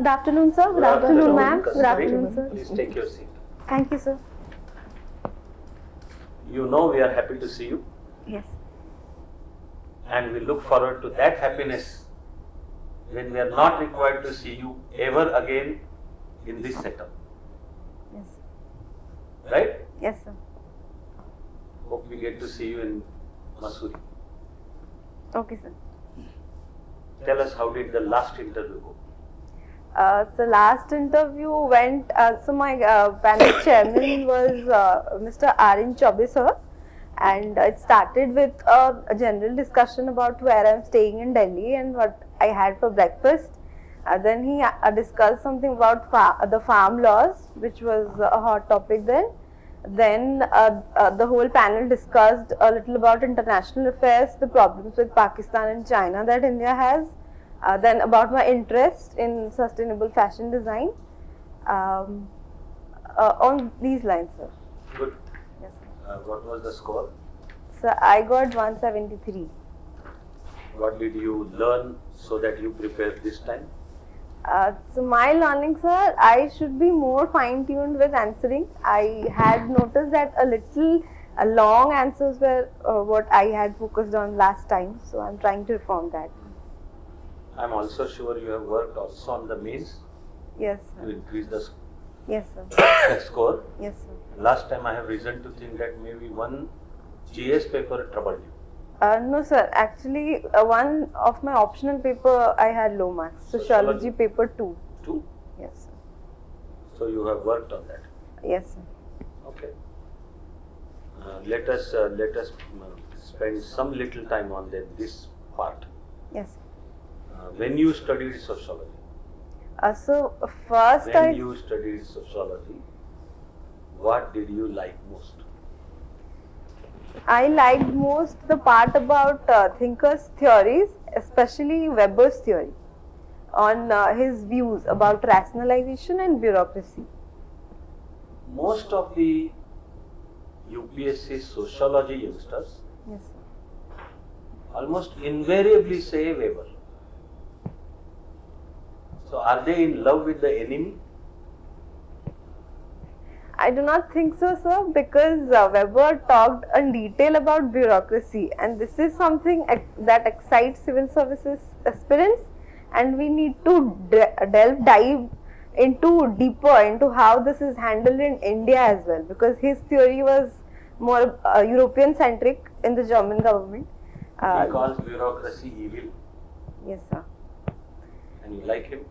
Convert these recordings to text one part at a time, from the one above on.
afternoon, sir. Good afternoon, ma'am. Good afternoon, sir. Please take your seat. Thank you, sir. You know we are happy to see you Yes. and we look forward to that happiness when we are not required to see you ever again in this setup. Yes. Right? Yes, sir. Hope we get to see you in Masuri. Okay, sir. Tell us, how did the last interview go? So last interview went, so my panel chairman was Mr. R.N. Chaubey, sir, and it started with a general discussion about where I'm staying in Delhi and what I had for breakfast. Then he discussed something about the farm laws, which was a hot topic then. Then the whole panel discussed a little about international affairs, the problems with Pakistan and China that India has. Then about my interest in sustainable fashion design. On these lines, sir. Good. Yes, sir. What was the score? So I got 173. What did you learn so that you prepared this time? So my learning, sir, I should be more fine-tuned with answering. I had noticed that a long answers were what I had focused on last time. So I'm trying to reform that. I'm also sure you have worked also on the mains Yes, to sir. increase the Yes, sir. score. Yes, sir. Last time I have reason to think that maybe one GS paper troubled you. No, sir. Actually, one of my optional paper I had low marks. Sociology paper 2. 2? Yes, sir. So you have worked on that. Yes, sir. Okay. Let us spend some little time on this part. Yes. When you studied sociology, So first when you studied sociology, what did you like most? I liked most the part about thinkers' theories, especially Weber's theory on his views about rationalization and bureaucracy. Most of the UPSC sociology youngsters Yes, sir. almost invariably say Weber. So are they in love with the enemy? I do not think so, sir, because Weber talked in detail about bureaucracy, and this is something that excites civil services aspirants, and we need to dive deeper into how this is handled in India as well, because his theory was more European centric in the German government. He calls bureaucracy evil, Yes, sir. and you like him.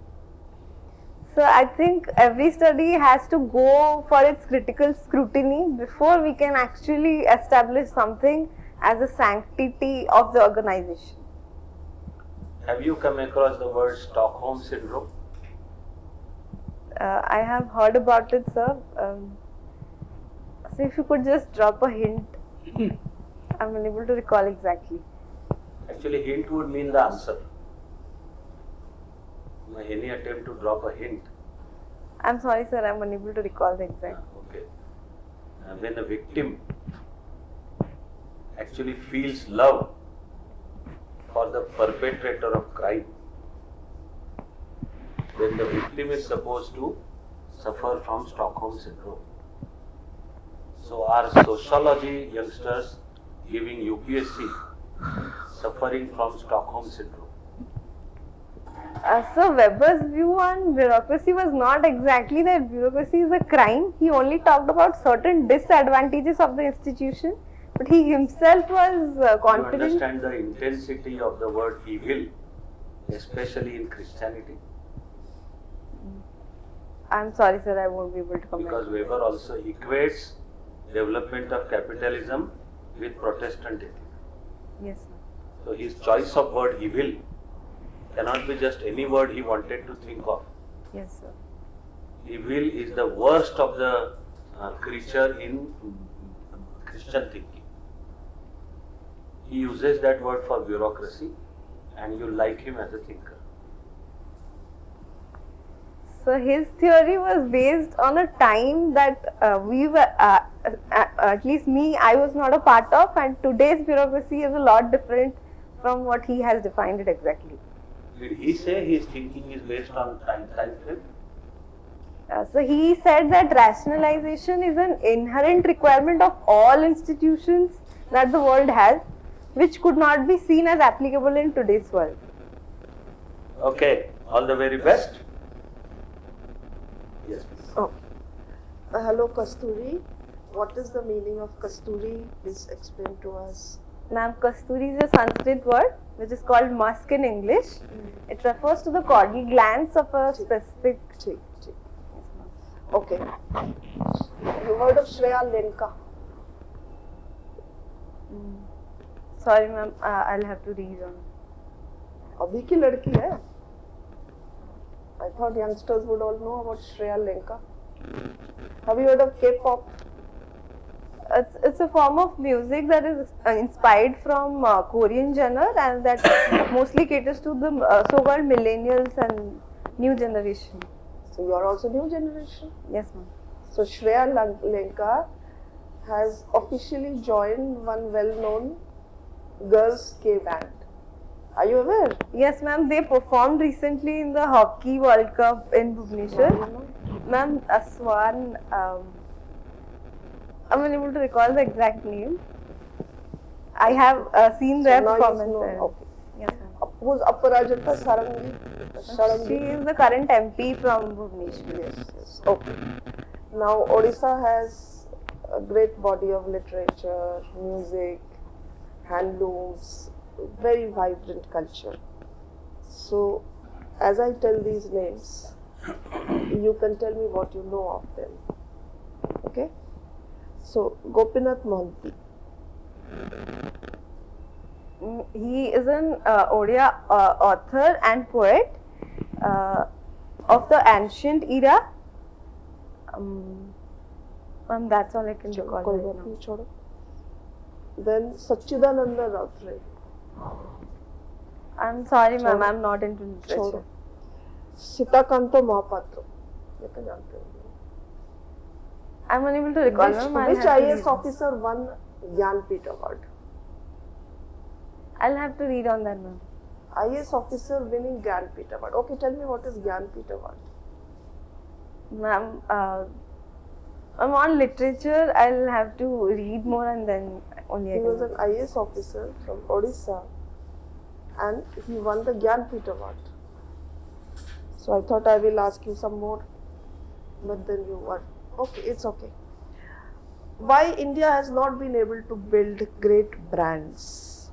So I think every study has to go for its critical scrutiny before we can actually establish something as a sanctity of the organization. Have you come across the word Stockholm Syndrome? I have heard about it, sir. So if you could just drop a hint, I'm unable to recall exactly. Actually, hint would mean the answer. Any attempt to drop a hint. I'm sorry, sir, I'm unable to recall the exact. Okay. When a victim actually feels love for the perpetrator of crime, then the victim is supposed to suffer from Stockholm Syndrome. So are sociology youngsters giving UPSC suffering from Stockholm Syndrome? So Weber's view on bureaucracy was not exactly that bureaucracy is a crime. He only talked about certain disadvantages of the institution, but he himself was confident. You understand the intensity of the word evil, especially in Christianity? I'm sorry, sir, I won't be able to comment. Because Weber also equates development of capitalism with Protestant ethic. Yes, sir. So his choice of word evil cannot be just any word he wanted to think of. Yes, sir. Evil is the worst of the creature in Christian thinking. He uses that word for bureaucracy, and you like him as a thinker. So his theory was based on a time that we were, at least me, I was not a part of, and today's bureaucracy is a lot different from what he has defined it exactly. Did he say his thinking is based on time frame? So he said that rationalization is an inherent requirement of all institutions that the world has, which could not be seen as applicable in today's world. Okay, all the very best. Yes, please. Oh. Hello, Kasturi. What is the meaning of Kasturi? Please explain to us. Ma'am, Kasturi is a Sanskrit word which is called musk in English. It refers to the caudal glands of a specific. Cheek. Okay. You heard of Shreya Lenka? Sorry, ma'am, I'll have to read on. अभी की लड़की है. I thought youngsters would all know about Shreya Lenka. Have you heard of K-pop? It's a form of music that is inspired from Korean genre and that mostly caters to the so-called millennials and new generation. So you are also new generation. Yes, ma'am. So Shreya Lenka has officially joined one well-known girls K band. Are you aware? Yes, ma'am. They performed recently in the Hockey World Cup in Bhubaneswar. Ma'am, Aswan. I'm unable to recall the exact name. I have seen their performance. Okay. Yes, ma'am. Who's Aparajita Sarangi? She is the current MP from Bhubaneswar. Yes. Okay. Now Odisha has a great body of literature, music, handlooms, very vibrant culture. So, as I tell these names, you can tell me what you know of them. Okay? So, Gopinath Mohanty. He is an Odia author and poet of the ancient era. That's all I can recall right now. Then Sachidananda Rautre. I'm sorry, ma'am, I'm not into literature. Sitakanto Mahapatra. ये तो जानते हो. I'm unable to recall, ma'am. Which IAS officer won Jnanpith Award? I'll have to read on that, ma'am. IAS officer winning Jnanpith Award. Okay, tell me what is Jnanpith Award? Ma'am, I'm on literature. I'll have to read more and then only I He can. was an IAS officer from Odisha and he won the Jnanpith Award. So I thought I will ask you some more, but then you were okay. It's okay. Why India has not been able to build great brands?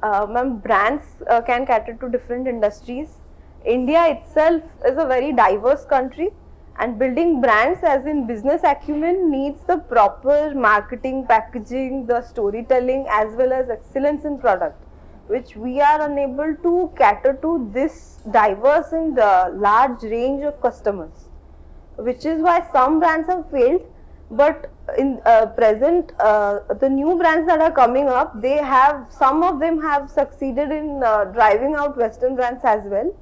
Ma'am, brands can cater to different industries. India itself is a very diverse country, and building brands as in business acumen needs the proper marketing, packaging, the storytelling as well as excellence in product, which we are unable to cater to this diverse and large range of customers, which is why some brands have failed. But in present, the new brands that are coming up, some of them have succeeded in driving out Western brands as well.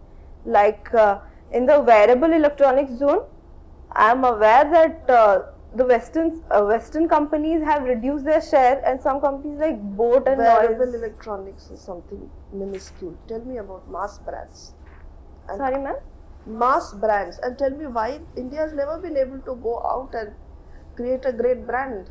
Like in the wearable electronics zone, I am aware that the Western companies have reduced their share, and some companies like Boat and Wearable Noise. electronics is something minuscule. Tell me about mass brands. And Sorry, ma'am. mass brands, and tell me why India has never been able to go out and create a great brand.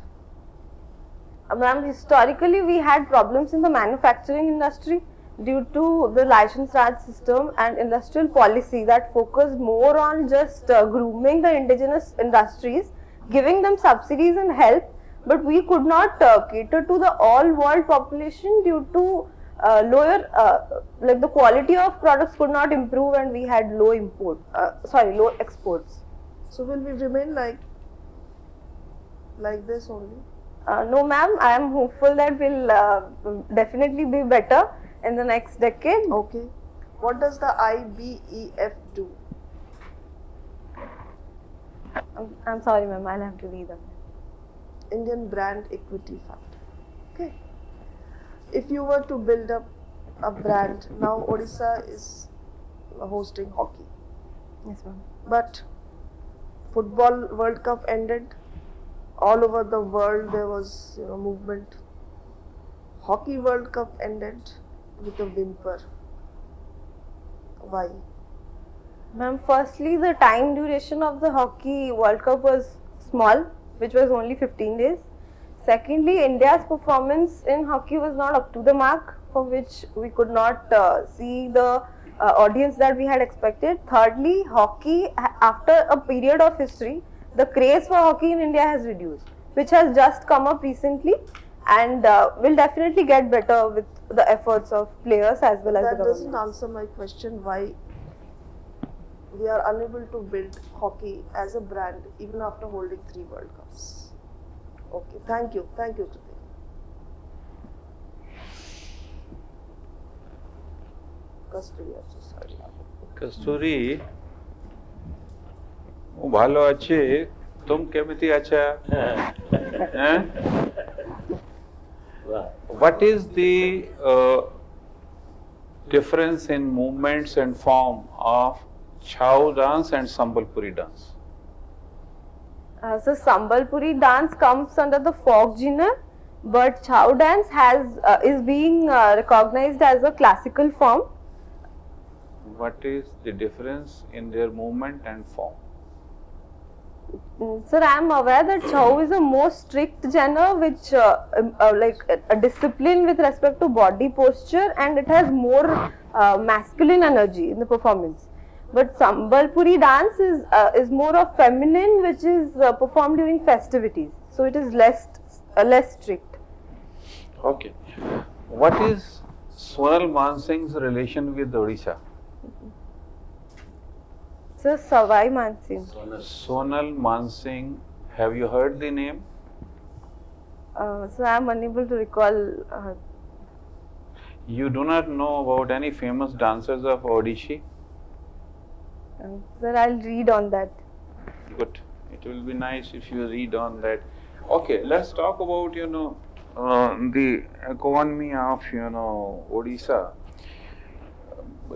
Ma'am, historically we had problems in the manufacturing industry due to the license Raj system and industrial policy that focused more on just grooming the indigenous industries, giving them subsidies and help, but we could not cater to the all world population due to like the quality of products could not improve and we had low exports. So will we remain like this only? No, ma'am, I am hopeful that we'll definitely be better in the next decade. Okay. What does the IBEF do? I'm sorry, ma'am, I'll have to read them. Indian Brand Equity Fund. Okay. If you were to build up a brand, now Odisha is hosting hockey. Yes, ma'am. But Football World Cup ended. All over the world there was movement. Hockey World Cup ended with a whimper. Why? Ma'am, firstly, the time duration of the Hockey World Cup was small, which was only 15 days. Secondly, India's performance in hockey was not up to the mark, for which we could not see the audience that we had expected. Thirdly, hockey, after a period of history, the craze for hockey in India has reduced, which has just come up recently and will definitely get better with the efforts of players as well as That the doesn't government. answer my question why we are unable to build hockey as a brand even after holding 3 World Cups. Okay, thank you, Kriti. Kasturi, I'm so sorry. কস্তুরী ও ভালো আছে তুমি কেমতি আছো হ্যাঁ Wow. what is the difference in movements and form of Chhau dance and Sambalpuri dance? So Sambalpuri dance comes under the folk genre, but Chhau dance is being recognized as a classical form. What is the difference in their movement and form? Sir, I am aware that Chhau is a more strict genre, which like a discipline with respect to body posture, and it has more masculine energy in the performance. But Sambalpuri dance is more of feminine, which is performed during festivities, so it is less strict. Okay. What is Sonal Mansingh's relation with Odisha? So Savai Mansingh. Sonal Mansingh, have you heard the name? So I am unable to recall. You do not know about any famous dancers of Odisha? Sir, I'll read on that. Good. It will be nice if you read on that. Okay, let's talk about the economy of Odisha.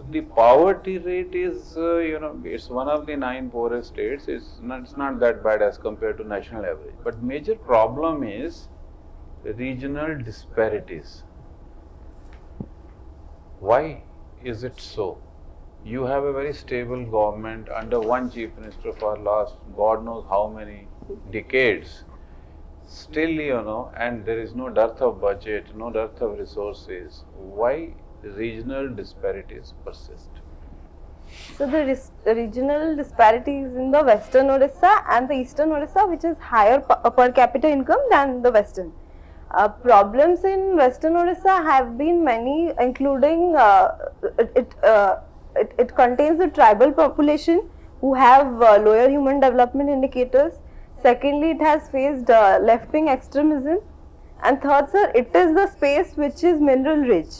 The poverty rate is it's one of the 9 poorest states. It's not that bad as compared to national average. But major problem is regional disparities. Why is it so? You have a very stable government under one chief minister for last God knows how many decades. Still, and there is no dearth of budget, no dearth of resources. Why regional disparities persist? So the regional disparities in the western Odisha and the eastern Odisha, which is higher per capita income than the western. Problems in western Odisha have been many, including it contains the tribal population who have lower human development indicators. Secondly, it has faced left-wing extremism. And third, sir, it is the space which is mineral rich.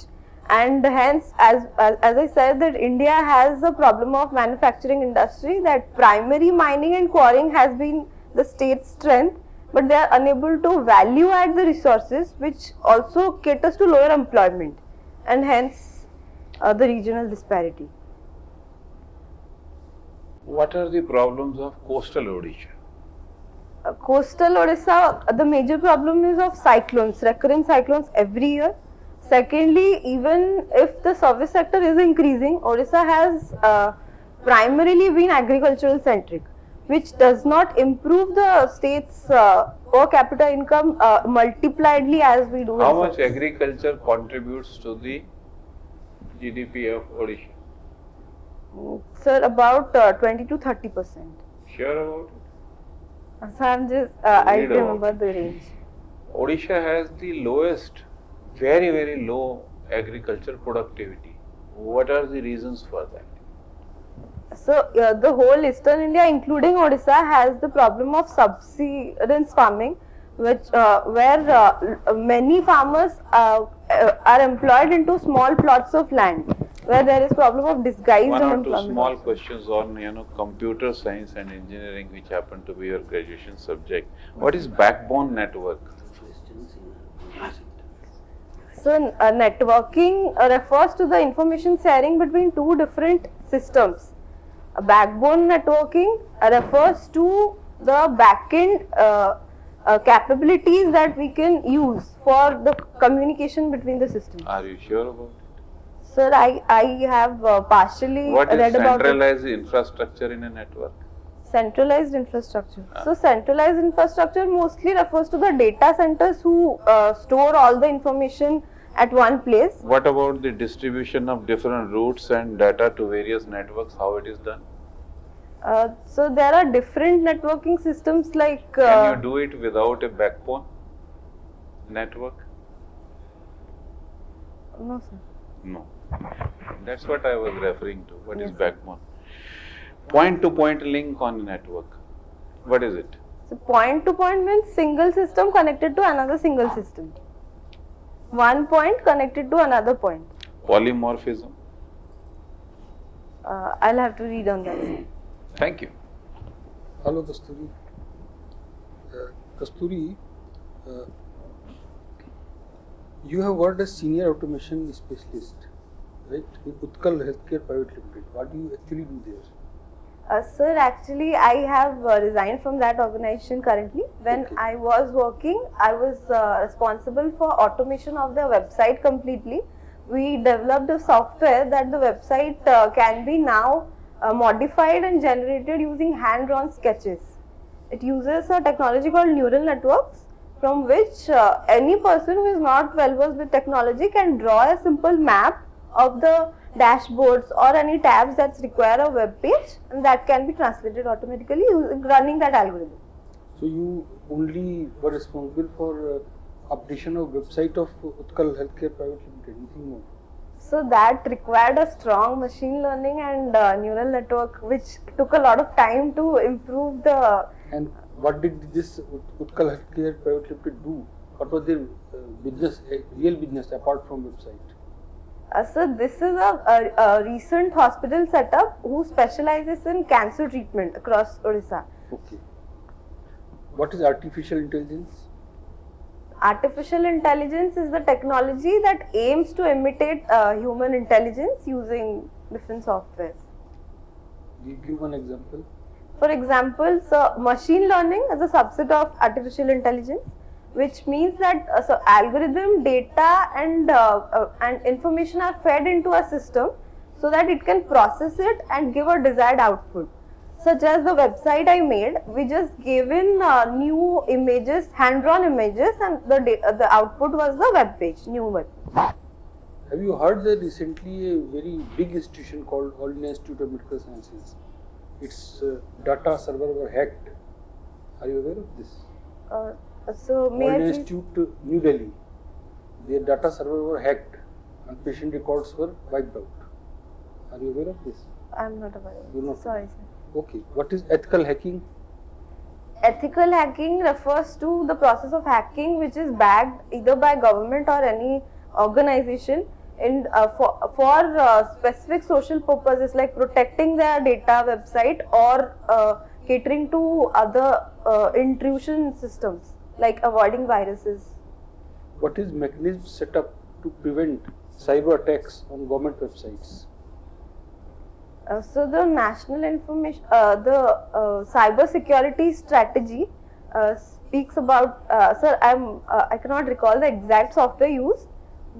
And hence, as I said, that India has a problem of manufacturing industry, that primary mining and quarrying has been the state's strength, but they are unable to value add the resources, which also caters to lower employment, and hence the regional disparity. What are the problems of coastal Odisha? Coastal Odisha, the major problem is of cyclones, recurrent cyclones every year. Secondly, even if the service sector is increasing, Odisha has primarily been agricultural centric, which does not improve the state's per capita income multipliedly as we do. How much agriculture contributes to the GDP of Odisha? Sir, about 20 to 30%. Sure about it? So I'm just, I Read about remember the range. Odisha has the lowest, very, very low agriculture productivity. What are the reasons for that? So the whole eastern India, including Odisha, has the problem of subsistence farming, which where many farmers are employed into small plots of land, where there is problem of disguised One or two unemployment. small questions on computer science and engineering, which happen to be your graduation subject. What is backbone network? So networking refers to the information sharing between two different systems. Backbone networking refers to the backend capabilities that we can use for the communication between the systems. Are you sure about it? Sir, I have partially What is read about it. centralized infrastructure in a network? Centralized infrastructure. So centralized infrastructure mostly refers to the data centers who store all the information at one place. What about the distribution of different routes and data to various networks? How it is done? So there are different networking systems like. Can you do it without a backbone network? No, sir. No. That's what I was referring to. What is Yes. backbone? Point-to-point link on a network. What is it? So point to point means single system connected to another single system. One point connected to another point. Polymorphism. I'll have to read on that. Thank you. Hello, Kasturi. Kasturi, you have worked as senior automation specialist, right? In Utkal Healthcare Private Limited. What do you actually do there? Sir, actually, I have resigned from that organization currently. When Okay. I was working, I was responsible for automation of the website completely. We developed a software that the website can be now modified and generated using hand-drawn sketches. It uses a technology called neural networks, from which any person who is not well versed with technology can draw a simple map of the dashboards or any tabs that require a web page, and that can be translated automatically running that algorithm. So you only were responsible for updation of website of Utkal Healthcare Private Limited, nothing more. So that required a strong machine learning and neural network, which took a lot of time to improve the. And what did this Utkal Healthcare Private Limited do? What was their business, real business apart from website? So this is a recent hospital setup who specializes in cancer treatment across Odisha. Okay. What is artificial intelligence? Artificial intelligence is the technology that aims to imitate human intelligence using different softwares. Give one example. For example, so machine learning is a subset of artificial intelligence, which means that so algorithm, data, and information are fed into a system so that it can process it and give a desired output. Such as the website I made, we just gave in new images, hand-drawn images, and the output was the web page, new web. Have you heard that recently a very big institution called All India Institute of Medical Sciences, its data server were hacked? Are you aware of this? So All may I India please? Institute, New Delhi, their data server were hacked and patient records were wiped out. Are you aware of this? I'm not aware. You're not. Sorry, sir. Okay. What is ethical hacking? Ethical hacking refers to the process of hacking which is backed either by government or any organization in for specific social purposes like protecting their data website or catering to other intrusion systems like avoiding viruses. What is mechanism set up to prevent cyber attacks on government websites? So the national information, the cyber security strategy speaks about. Sir, I cannot recall the exact software used,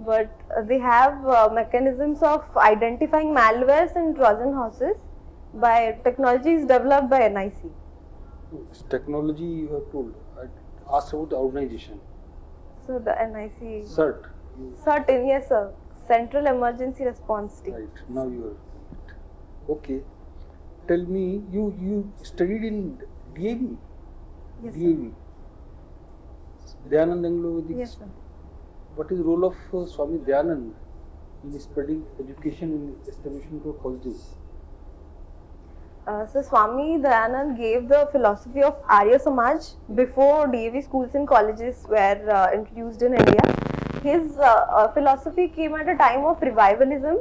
but they have mechanisms of identifying malwares and Trojan horses by technologies developed by NIC. It's technology you have told. I asked about the organization. So the NIC. CERT. Certain, yes, sir. Central Emergency Response Team. Right. Now you are. Okay. Tell me, you studied in DAV? Yes, sir. DAV. Dayanand Anglo Vedic. Yes, sir. What is the role of Swami Dayanand in spreading education in establishment of colleges? So Swami Dayanand gave the philosophy of Arya Samaj before DAV schools and colleges were introduced in India. His philosophy came at a time of revivalism,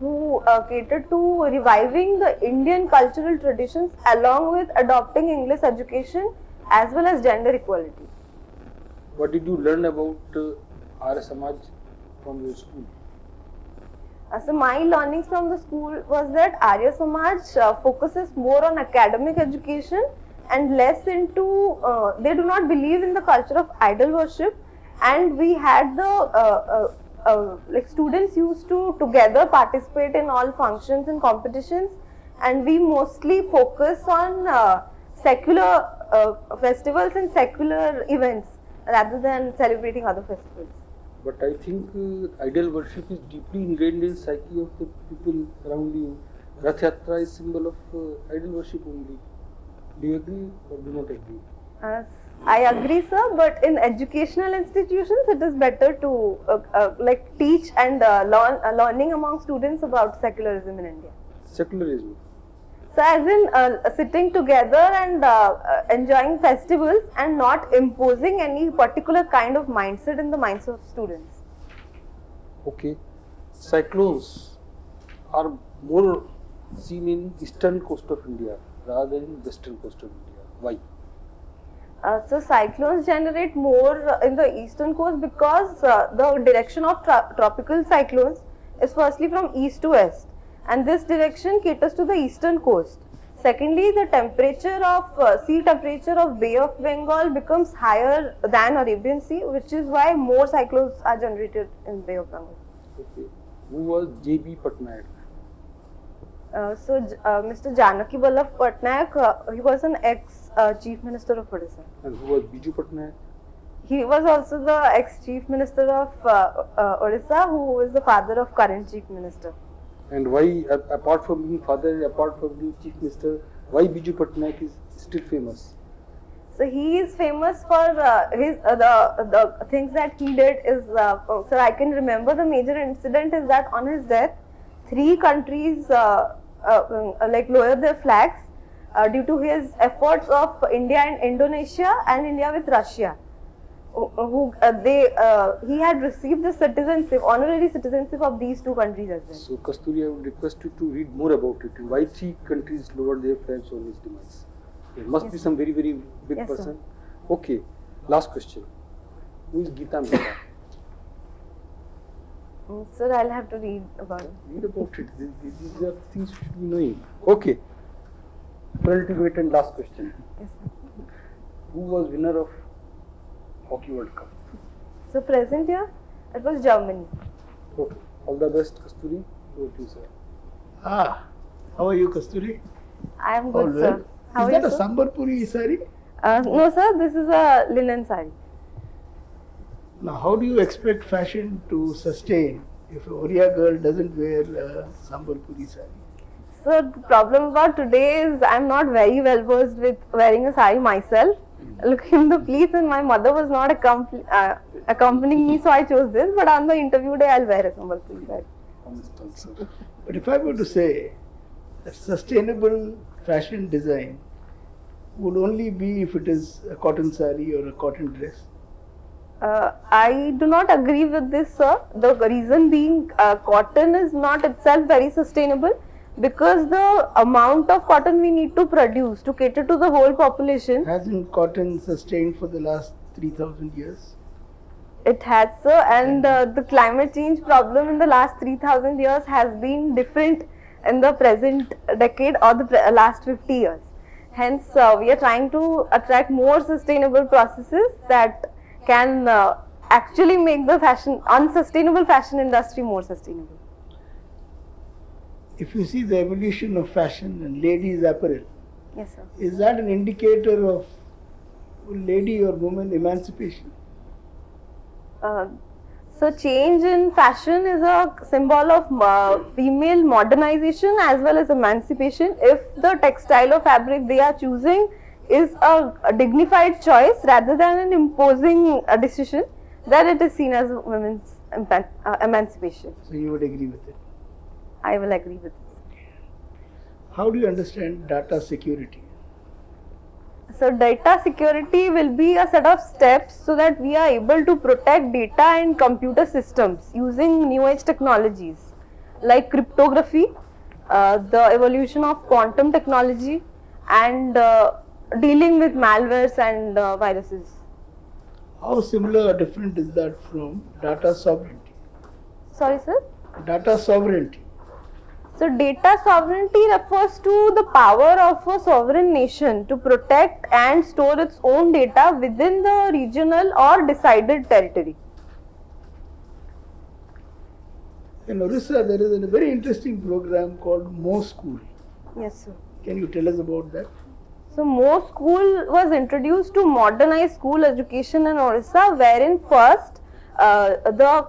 who catered to reviving the Indian cultural traditions along with adopting English education as well as gender equality. What did you learn about Arya Samaj from your school? So my learnings from the school was that Arya Samaj focuses more on academic education and less into, they do not believe in the culture of idol worship, and we had the like students used to together participate in all functions and competitions, and we mostly focus on secular festivals and secular events rather than celebrating other festivals. But I think idol worship is deeply ingrained in psyche of the people around you. Rath Yatra is symbol of idol worship only. Do you agree or do not agree? I agree, sir, but in educational institutions, it is better to like teach and learning among students about secularism in India. Secularism. So, as in sitting together and enjoying festivals and not imposing any particular kind of mindset in the minds of students. Okay. Cyclones are more seen in eastern coast of India rather than western coast of India. Why? So cyclones generate more in the eastern coast because the direction of tropical cyclones is firstly from east to west, and this direction caters to the eastern coast. Secondly, the temperature of sea temperature of Bay of Bengal becomes higher than Arabian Sea, which is why more cyclones are generated in Bay of Bengal. Okay. Who was J.B. Patnaik? Mr. Janaki Patnaik, he was an ex-chief minister of Odisha. And who was Biju Patnaik? He was also the ex-chief minister of Odisha, who is the father of current chief minister. And why, apart from being father, apart from being chief minister, why Biju Patnaik is still famous? So he is famous for his the things that he did is so I can remember the major incident is that on his death, 3 countries like lowered their flags due to his efforts of India and Indonesia and India with Russia. He had received the citizenship, honorary citizenship of these 2 countries as well. So Kasturi, I would request you to read more about it. Why 3 countries lowered their flags on his demise? There must be some very, very big Yes, person. sir. Okay, last question. Who is Geeta Mehta? Sir, I'll have to read about it. Read about it. These are things you should be knowing. Okay. Ultimate and last question. Yes, sir. Who was winner of Hockey World Cup? So present year, it was Germany. Okay. All the best, Kasturi. Over to you, sir. How are you, Kasturi? I am All good, well. sir. How Is are that you, a sir? Sambalpuri sari? No, sir, this is a linen sari. Now, how do you expect fashion to sustain if a Oriya girl doesn't wear a Sambalpuri sari? So the problem about today is I'm not very well versed with wearing a sari myself. Looking in the pleats and my mother was not accompanying me, so I chose this. But on the interview day, I'll wear a Sambalpuri sari. Honest answer. But if I were to say that sustainable fashion design would only be if it is a cotton sari or a cotton dress. I do not agree with this, sir. The reason being cotton is not itself very sustainable because the amount of cotton we need to produce to cater to the whole population. Hasn't cotton sustained for the last 3,000 years? It has, sir, and the climate change problem in the last 3,000 years has been different in the present decade or the last 50 years. Hence, we are trying to attract more sustainable processes that can actually make the unsustainable fashion industry more sustainable. If you see the evolution of fashion and ladies' apparel, Yes, sir. is that an indicator of lady or woman emancipation? So change in fashion is a symbol of female modernization as well as emancipation. If the textile or fabric they are choosing is a dignified choice rather than an imposing decision, then it is seen as women's emancipation. So you would agree with it. I will agree with this. How do you understand data security? So data security will be a set of steps so that we are able to protect data and computer systems using new age technologies like cryptography, the evolution of quantum technology, and dealing with malwares and viruses. How similar or different is that from data sovereignty? Sorry, sir? Data sovereignty. So data sovereignty refers to the power of a sovereign nation to protect and store its own data within the regional or decided territory. In Orissa, there is a very interesting program called Mo School. Yes, sir. Can you tell us about that? So, Mo School was introduced to modernize school education in Orissa, wherein first the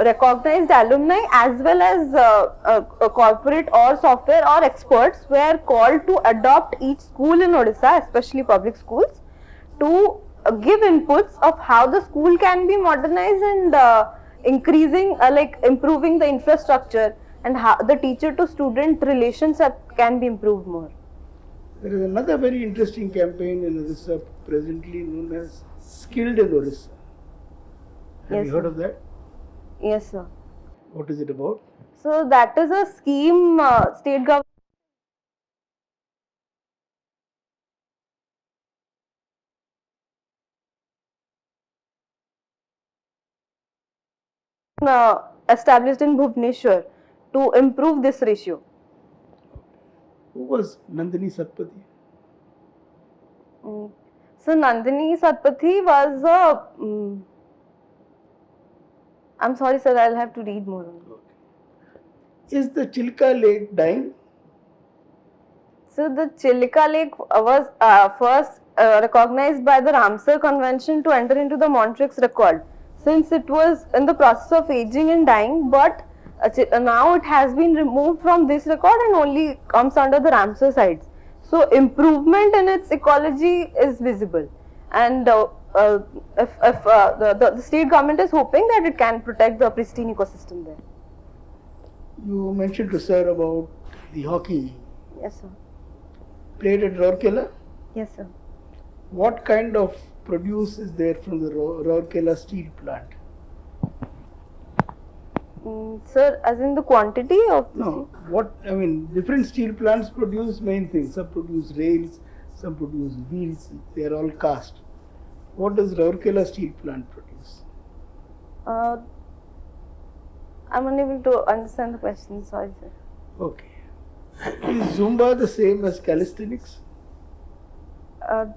recognized alumni as well as corporate or software or experts were called to adopt each school in Odisha, especially public schools, to give inputs of how the school can be modernized and increasing, improving the infrastructure, and how the teacher to student relationship can be improved more. There is another very interesting campaign in Orissa presently known as Skilled in Orissa. Have Yes, you heard sir. of that? Yes, sir. What is it about? So that is a scheme state government established in Bhubaneswar to improve this ratio. Who was Nandini Satpathy? Mm. So Nandini Satpathy was a. I'm sorry, sir. I'll have to read more on it. Is the Chilka Lake dying? So the Chilika Lake was first recognized by the Ramsar Convention to enter into the Montreux record, since it was in the process of aging and dying, but now it has been removed from this record and only comes under the Ramsar sites. So improvement in its ecology is visible, and if the state government is hoping that it can protect the pristine ecosystem there. You mentioned to sir about the hockey Yes, sir. played at Rourkela. Yes, sir. What kind of produce is there from the Rourkela steel plant? Sir, as in the quantity of the No, different steel plants produce main things. Some produce rails, some produce wheels, they are all cast. What does Rourkela steel plant produce? I'm unable to understand the question. Sorry, sir. Okay. Is Zumba the same as calisthenics?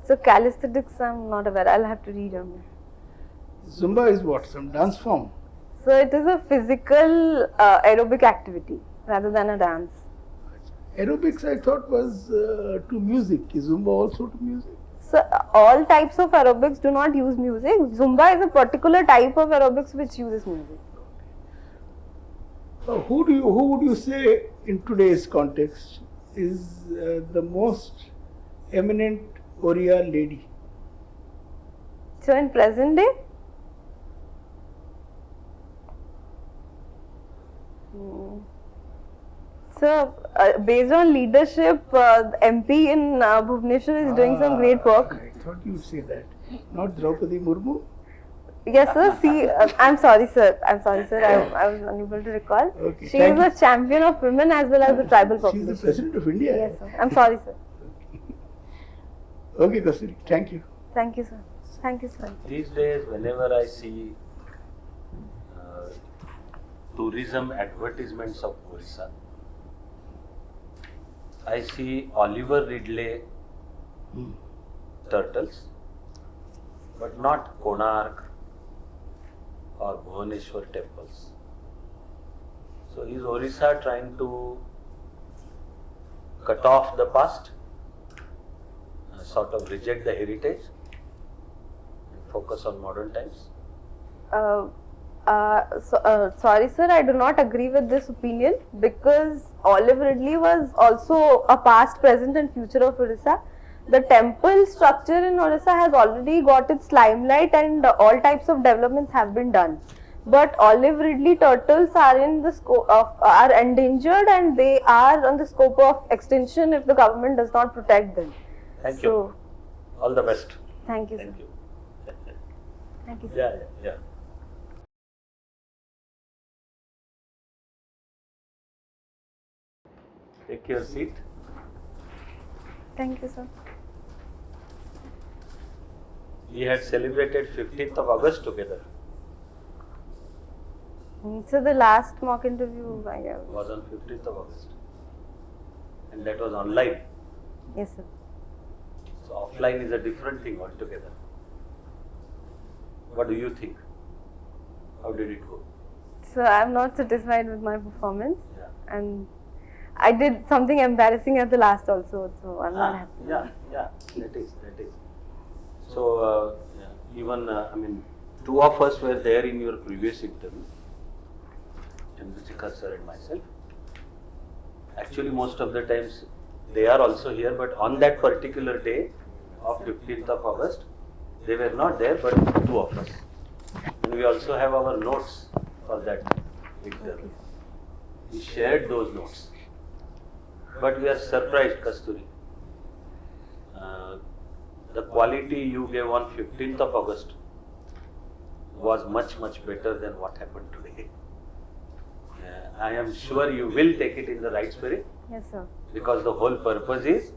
So calisthenics, I'm not aware. I'll have to read on it. Zumba is what? Some dance form? So it is a physical aerobic activity rather than a dance. Aerobics I thought was to music. Is Zumba also to music? So all types of aerobics do not use music. Zumba is a particular type of aerobics which uses music. Who would you say in today's context is the most eminent Oriya lady? So in present day, so based on leadership, the MP in Bhubaneswar is doing some great work. I thought you would say that. Not Draupadi Murmu? Yes, sir. See, I'm sorry, sir. I was unable to recall. Okay, She is a champion of women as well as the tribal She's population. the President of India. Yes, sir. I'm sorry, sir. Okay, Kasturi. Thank you. Thank you, sir. Thank you, sir. These days, whenever I see tourism advertisements of Orissa, I see Oliver Ridley turtles, but not Konark or Bhubaneswar temples. So is Orissa trying to cut off the past, sort of reject the heritage, and focus on modern times? Sorry, sir. I do not agree with this opinion because Olive Ridley was also a past, present, and future of Orissa. The temple structure in Orissa has already got its limelight and all types of developments have been done. But Olive Ridley turtles are in the scope of, are endangered and they are on the scope of extinction if the government does not protect them. Thank you. All the best. Thank you, sir. Thank you. Thank you, sir. Yeah. Take your seat. Thank you, sir. We had celebrated 15th of August together. So the last mock interview I gave. Was on 15th of August. And that was online. Yes, sir. So offline is a different thing altogether. What do you think? How did it go? So I'm not satisfied with my performance, Yeah. and I did something embarrassing at the last also, so I'm not happy. Yeah, that is. So, even, two of us were there in your previous interview, Chandrasekhar sir and myself. Actually, most of the times they are also here, but on that particular day of 15th of August, they were not there, but two of us. And we also have our notes for that interview. We shared those notes. But we are surprised, Kasturi. The quality you gave on 15th of August was much, much better than what happened today. I am sure you will take it in the right spirit, Yes, sir. because the whole purpose is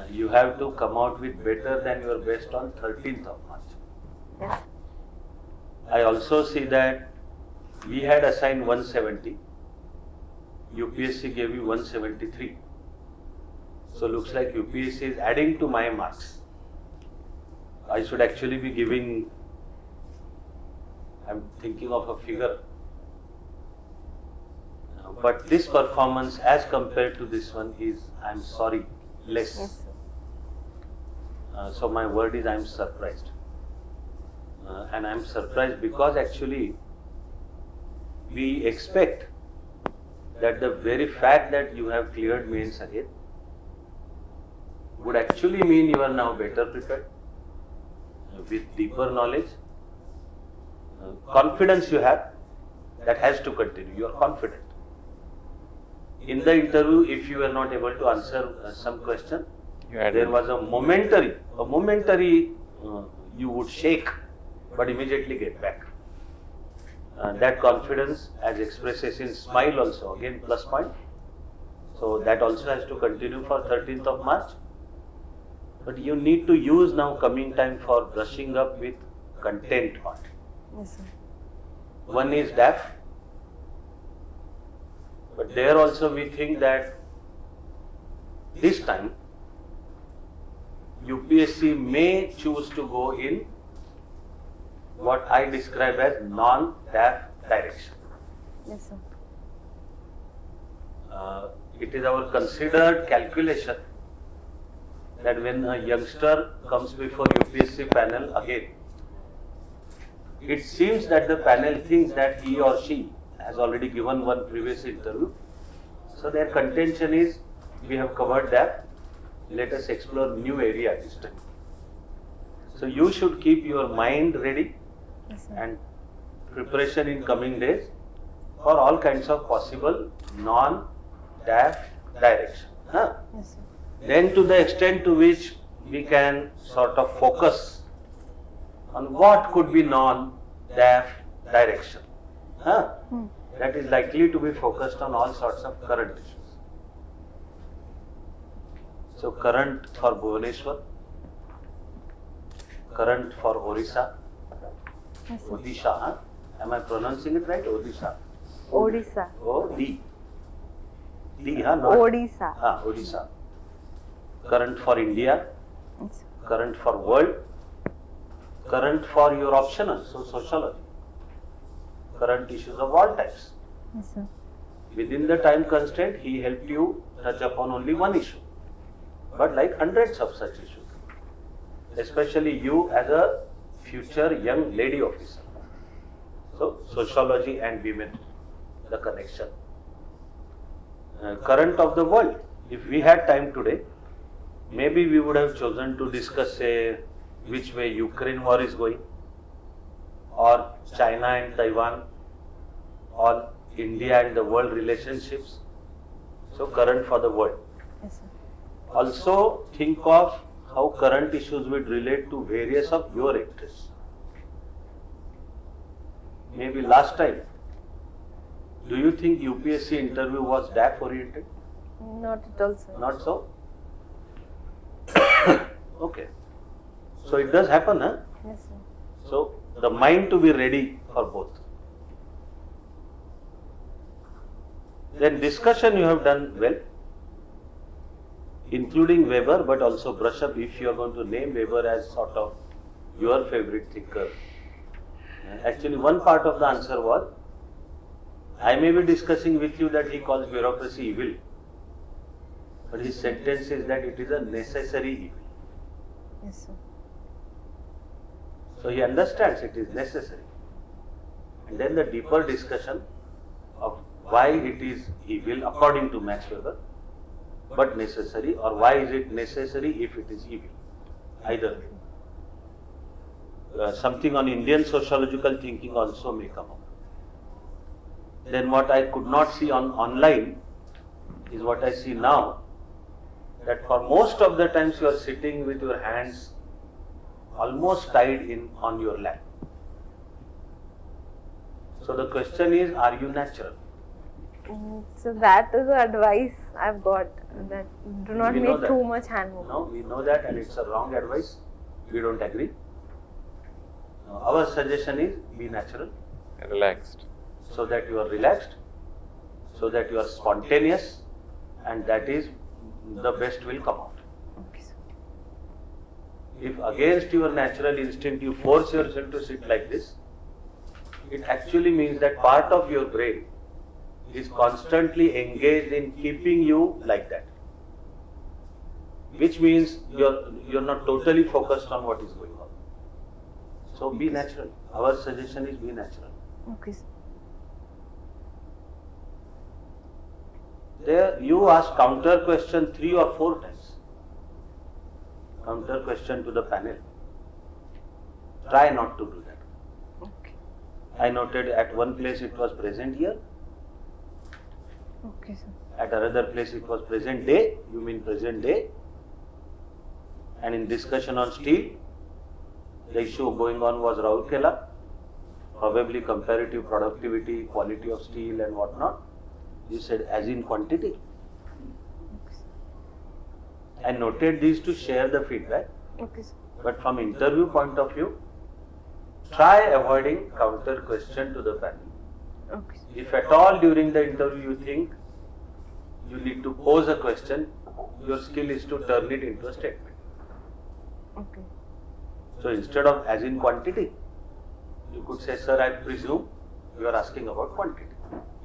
you have to come out with better than your best on 13th of March. Yes. I also see that we had assigned 170. UPSC gave you 173. So looks like UPSC is adding to my marks. I should actually be giving, I'm thinking of a figure. But this performance as compared to this one is, I'm sorry, less. Yes, sir. So my word is, I'm surprised. And I'm surprised because actually we expect that the very fact that you have cleared mains again would actually mean you are now better prepared, with deeper knowledge, confidence you have, that has to continue. You are confident. In the interview, if you were not able to answer some question, there was a momentary, you would shake, but immediately get back. That confidence, as expressed in smile also, again plus point. So that also has to continue for 13th of March. But you need to use now coming time for brushing up with content part. Yes, sir. One is DAF, but there also we think that this time UPSC may choose to go in what I describe as non-DAF direction. Yes, sir. It is our considered calculation that when a youngster comes before UPSC panel again, it seems that the panel thinks that he or she has already given one previous interview. So their contention is, we have covered that, let us explore new area this time. So you should keep your mind ready Yes, sir. and preparation in coming days for all kinds of possible non-DAF direction. Huh? Yes, sir. Then to the extent to which we can sort of focus on what could be non-DAF direction. Huh? That is likely to be focused on all sorts of current issues. So current for Bhubaneswar, current for Orissa, Yes, sir. Odisha, huh? Am I pronouncing it right? Odisha. Odisha. O-D. D, huh? Not Odisha. Odisha. Current for India, Yes, sir. current for world, current for your optional, so sociology, current issues of all types. Yes, sir. Within the time constraint, he helped you touch upon only one issue, but like hundreds of such issues, especially you as a future young lady officer. So, sociology and women, the connection. Current of the world, if we had time today, maybe we would have chosen to discuss, say, which way Ukraine war is going, or China and Taiwan, or India and the world relationships. So current for the world. Yes, sir. Also think of how current issues would relate to various of your interests. Maybe last time, do you think UPSC interview was DAF oriented? Not at all, sir. Not so? Okay. So it does happen, huh? Yes, sir. So the mind to be ready for both. Then discussion you have done well, including Weber, but also brush up if you are going to name Weber as sort of your favorite thinker. Actually, one part of the answer was I may be discussing with you that he calls bureaucracy evil, but his sentence is that it is a necessary evil. Yes, sir. So he understands it is necessary. And then the deeper discussion of why it is evil according to Max Weber, but necessary, or why is it necessary if it is evil. Either way. Something on Indian sociological thinking also may come up. Then what I could not see on online is what I see now, that for most of the times you are sitting with your hands almost tied in on your lap. So the question is, are you natural? So that is the advice I've got, that do not We know make that. too much hand movement. No, we know that, and it's a wrong advice. We don't agree. Our suggestion is be natural, Relaxed. so that you are relaxed, so that you are spontaneous, and that is the best will come out. Okay, sir. If against your natural instinct you force yourself to sit like this, it actually means that part of your brain is constantly engaged in keeping you like that, which means you're not totally focused on what is going on. So be natural. Our suggestion is be natural. Okay, sir. There you ask counter question 3 or 4 times. Counter question to the panel. Try not to do that. Okay. I noted at one place it was present year, Okay, sir. at another place it was present day, you mean present day. And in discussion on steel, the issue going on was Raurkela, probably comparative productivity, quality of steel and whatnot. You said as in quantity. Okay, sir. I noted these to share the feedback, Okay, sir. but from interview point of view, try avoiding counter question to the panel. Okay, sir. If at all during the interview you think you need to pose a question, your skill is to turn it into a statement. Okay. So instead of as in quantity, you could say, sir, I presume you are asking about quantity,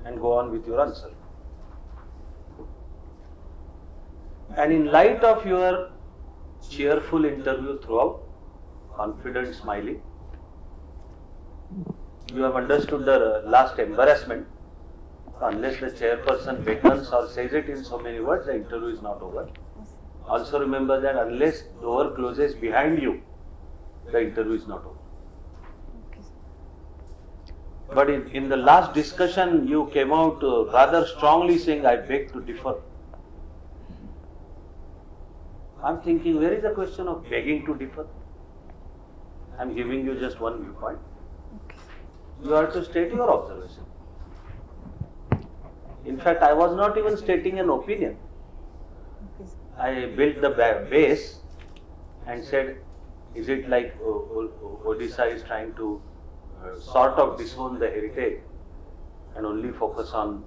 and go on with your answer. And in light of your cheerful interview throughout, confident smiling, you have understood the last embarrassment. Unless the chairperson beckons or says it in so many words, the interview is not over. Also remember that unless the door closes behind you, the interview is not over. Okay, sir. But in the last discussion, you came out rather strongly saying, I beg to differ. I'm thinking, where is the question of begging to differ? I'm giving you just one viewpoint. Okay. You have to state your observation. In fact, I was not even stating an opinion. Okay, sir. I built the base and said, is it like Odisha is trying to sort of disown the heritage and only focus on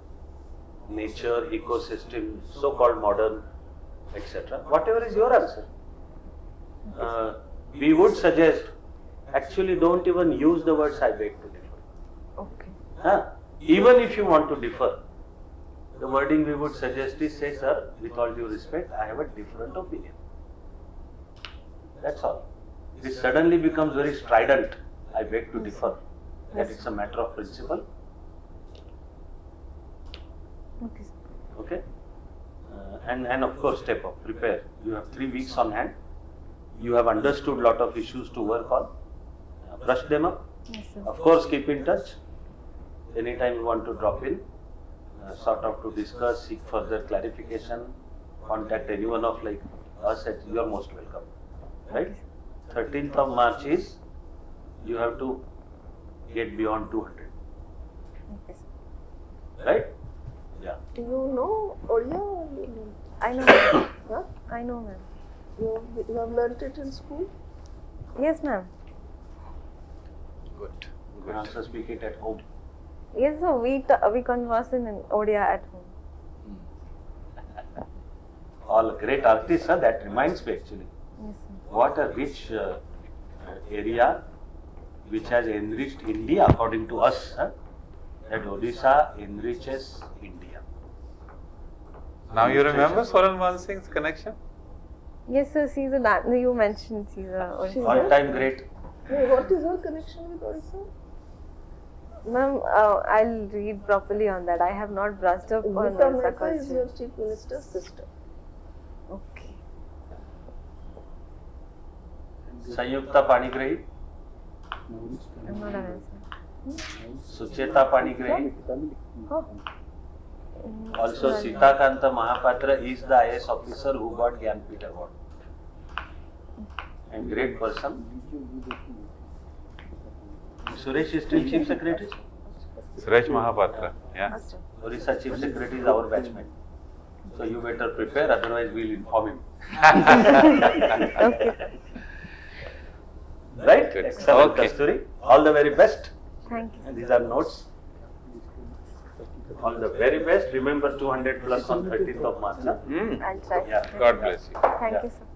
nature, ecosystem, so-called modern, etc. Whatever is your answer. We would suggest, actually don't even use the words I beg to differ. Okay. Even if you want to differ, the wording we would suggest is, say, sir, with all due respect, I have a different opinion. That's all. This suddenly becomes very strident. I beg to differ. That it's a matter of principle. Okay, sir. Okay? And of course, step up, prepare. You have 3 weeks on hand. You have understood lot of issues to work on. Brush them up. Yes, sir. Of course, keep in touch. Anytime you want to drop in, sort of to discuss, seek further clarification, contact anyone of like us, you are most welcome. Right? 13th of March is, you have to get beyond 200. Okay, sir. Right? Yeah. Do you know Odia or you don't? I know, ma'am. Huh? I know, ma'am. You have learnt it in school? Yes, ma'am. Good. You can also speak it at home. Yes, sir. We converse in Odia at home. All great artists, huh? That reminds me actually. Yes, sir. What a rich area which has enriched India according to us. Huh? that Odisha enriches India. Now you remember Soran Man Singh's connection? Yes, sir. She's a dancer. You mentioned she's a. She's All-time great. Hey, what is her connection with Odisha? Ma'am, I'll read properly on that. I have not brushed up on Gita Odisha Mehta is culture. your chief minister's sister. Okay. Sanyukta Panigrahi, I'm not aware, sir. Sucheta Panigrahi. Also, Sitakanta Mahapatra is the IAS officer who got Gyanpith Award. And great person. Suresh is still Chief Secretary. Suresh Mahapatra. Yeah. Orissa Chief Secretary is our batchmate. So you better prepare, otherwise we'll inform him. Okay. Right? Good. Excellent, Okay. Kasturi. All the very best. Thank you. And these are notes. All the very best. Remember 200 plus on 13th of March. Huh? Mm. I'll try. Yeah. God bless you. Thank Yeah. you, sir.